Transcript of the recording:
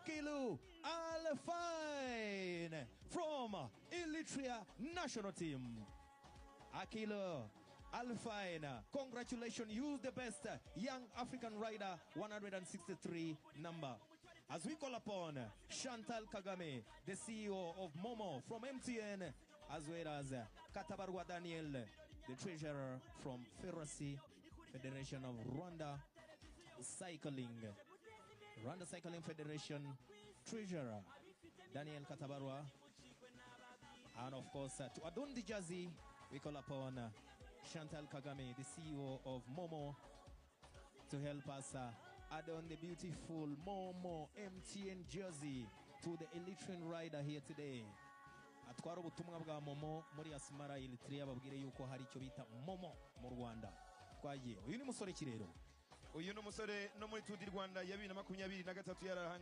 Akliu Alfine from Eritrea national team. Akliu Alfine, congratulations, you the best young African rider, 163 number. As we call upon Chantal Kagame, the CEO of Momo from MTN, as well as Katabarwa Daniel, the treasurer from Federation of Rwanda Cycling. Rwanda Cycling Federation treasurer Daniel Katabarwa. And of course, to Adundi Jazzy, we call upon Chantal Kagame, the CEO of Momo, to help us add on the beautiful Momo MTN jersey to the Eritrean rider here today. Atwara ubutumwa bwa Momo muri Asmara Eritrea babwire yuko hari icyo bita Momo mu Rwanda. Twagiye. Uyu ni musore kirero. Uyu ni umusore no muri Tour du Rwanda ya 2023 yarahangiye